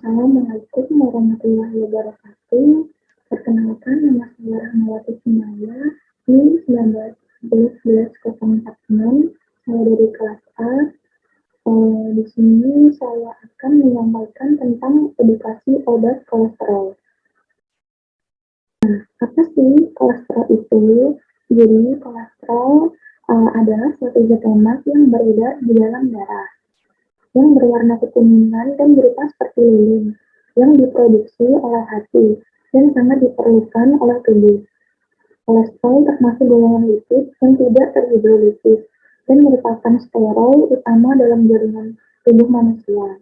Assalamualaikum warahmatullahi wabarakatuh. Perkenalkan, nama saya Rahmawati Sumaya. Ini 19.11.046. Saya dari kelas A. Di sini saya akan menyampaikan tentang edukasi obat kolesterol. Apa sih kolesterol itu? Jadi kolesterol adalah suatu zat lemak yang beredar di dalam darah, yang berwarna kekuningan dan berupa seperti lilin, yang diproduksi oleh hati dan sangat diperlukan oleh tubuh. Kolesterol termasuk golongan lipid yang tidak terhidrolisis dan merupakan sterol utama dalam jaringan tubuh manusia.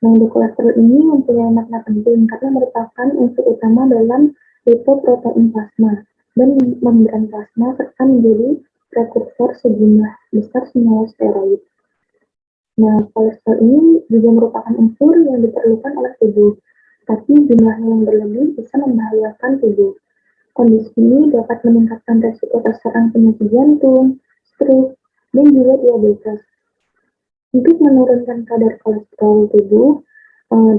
Mengandung kolesterol ini mempunyai makna penting karena merupakan unsur utama dalam lipoprotein plasma dan membran plasma serta menjadi prekursor sejumlah besar senyawa steroid. Nah, kolesterol ini juga merupakan unsur yang diperlukan oleh tubuh, tapi jumlahnya yang berlebih bisa membahayakan tubuh. Kondisi ini dapat meningkatkan resiko terserang penyakit jantung, stroke, dan juga diabetes. Untuk menurunkan kadar kolesterol tubuh,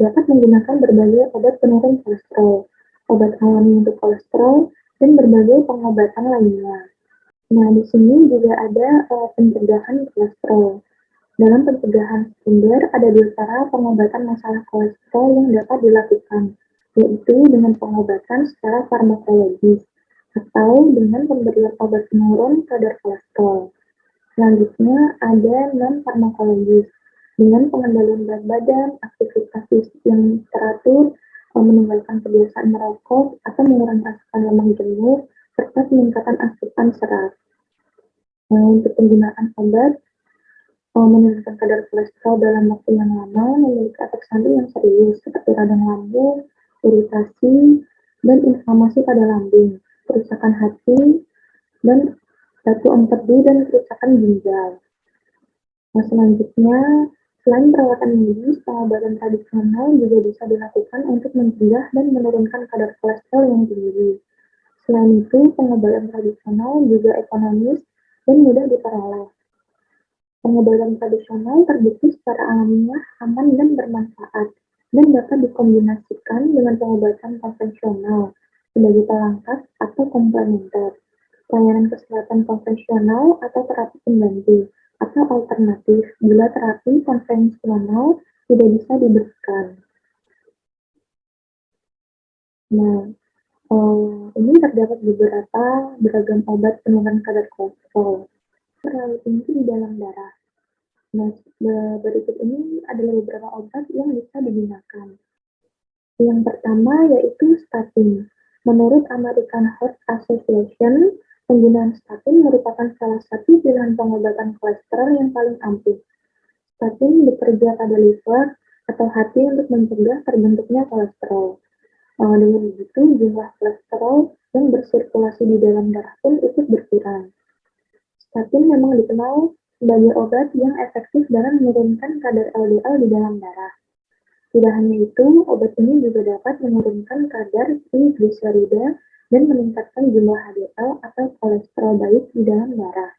dapat menggunakan berbagai obat penurun kolesterol, obat alami untuk kolesterol, dan berbagai pengobatan lainnya. Nah, di sini juga ada pencegahan kolesterol. Dalam pencegahan sekunder, ada dua cara pengobatan masalah kolesterol yang dapat dilakukan, yaitu dengan pengobatan secara farmakologis atau dengan pemberian obat penurun kadar kolesterol. Selanjutnya ada non-farmakologis, dengan pengendalian berat badan, aktivitas fisik yang teratur, meninggalkan kebiasaan merokok, atau mengurangi asupan lemak jenuh, serta peningkatan asupan serat. Nah, untuk penggunaan obat, menurunkan kadar kolesterol dalam waktu yang lama memiliki efek samping yang serius seperti radang lambung, iritasi, dan inflamasi pada lambung, kerusakan hati, dan batu empedu dan kerusakan ginjal. Nah, selanjutnya, selain perawatan medis, pengobatan tradisional juga bisa dilakukan untuk mencegah dan menurunkan kadar kolesterol yang tinggi. Selain itu, pengobatan tradisional juga ekonomis dan mudah diperoleh. Pengobatan tradisional terbukti secara alamiah, aman, dan bermanfaat, dan dapat dikombinasikan dengan pengobatan konvensional sebagai pelengkap atau komplementer, pelayanan kesehatan konvensional atau terapi pengganti, atau alternatif bila terapi konvensional tidak bisa diberikan. Nah, ini terdapat beberapa beragam obat penurun kadar kolesterol terlalu tinggi di dalam darah. Nah, berikut ini adalah beberapa obat yang bisa digunakan. Yang pertama yaitu statin. Menurut American Heart Association, penggunaan statin merupakan salah satu pilihan pengobatan kolesterol yang paling ampuh. Statin bekerja pada liver atau hati untuk mencegah terbentuknya kolesterol. Dengan begitu, jumlah kolesterol yang bersirkulasi di dalam darah pun ikut berkurang. Statin memang dikenal sebagai obat yang efektif dalam menurunkan kadar LDL di dalam darah. Tidak hanya itu, obat ini juga dapat menurunkan kadar trigliserida dan meningkatkan jumlah HDL atau kolesterol baik di dalam darah.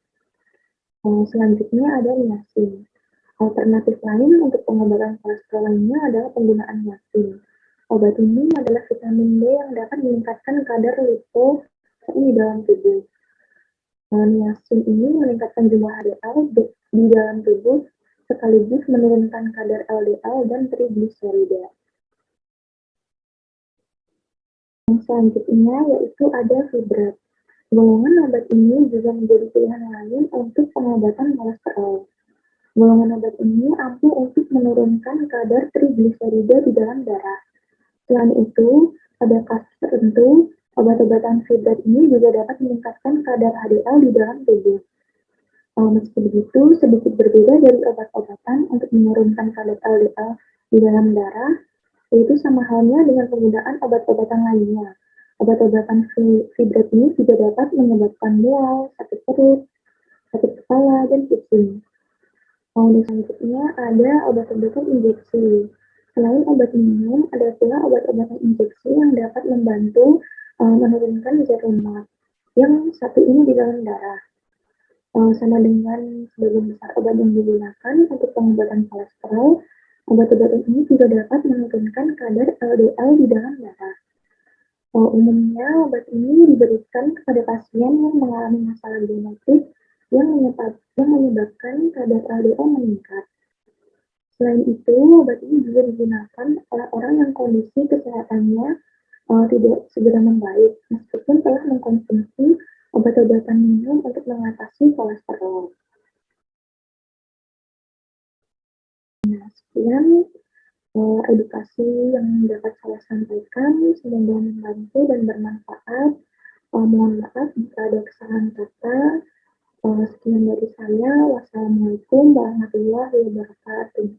Selanjutnya ada niacin. Alternatif lain untuk pengobatan kolesterol lainnya adalah penggunaan niacin. Obat ini adalah vitamin B yang dapat meningkatkan kadar lipoprotein di dalam tubuh. Niacin ini meningkatkan jumlah HDL di dalam tubuh sekaligus menurunkan kadar LDL dan trigliserida. Yang selanjutnya yaitu ada fibrat. Golongan obat ini juga menjadi pilihan lain untuk pengobatan kolesterol. Golongan obat ini ampuh untuk menurunkan kadar trigliserida di dalam darah. Selain itu, pada kasus tertentu, obat-obatan fibrat ini juga dapat meningkatkan kadar HDL di dalam tubuh. Meski begitu, sedikit berbeda dari obat-obatan untuk menurunkan kadar LDL di dalam darah, yaitu sama halnya dengan penggunaan obat-obatan lainnya. Obat-obatan fibrat ini juga dapat menyebabkan mual, sakit perut, sakit kepala, dan pusing. Selanjutnya ada obat-obatan injeksi. Selain obat minum, ada pula obat-obatan injeksi yang dapat membantu menurunkan zat lemak yang satu ini di dalam darah. Sama dengan sebagian besar obat yang digunakan untuk pengobatan kolesterol, Obat-obatan ini juga dapat menurunkan kadar LDL di dalam darah. Umumnya obat ini diberikan kepada pasien yang mengalami masalah genetik yang menyebabkan kadar LDL meningkat. Selain itu, obat ini juga digunakan oleh orang yang kondisi kesehatannya tidak segera membaik, meskipun telah mengkonsumsi obat-obatan minum untuk mengatasi kolesterol. Nah, sekian edukasi yang dapat saya sampaikan, semoga membantu dan bermanfaat. Mohon maaf jika ada kesalahan kata. Sekian dari saya. Wassalamualaikum warahmatullahi wabarakatuh.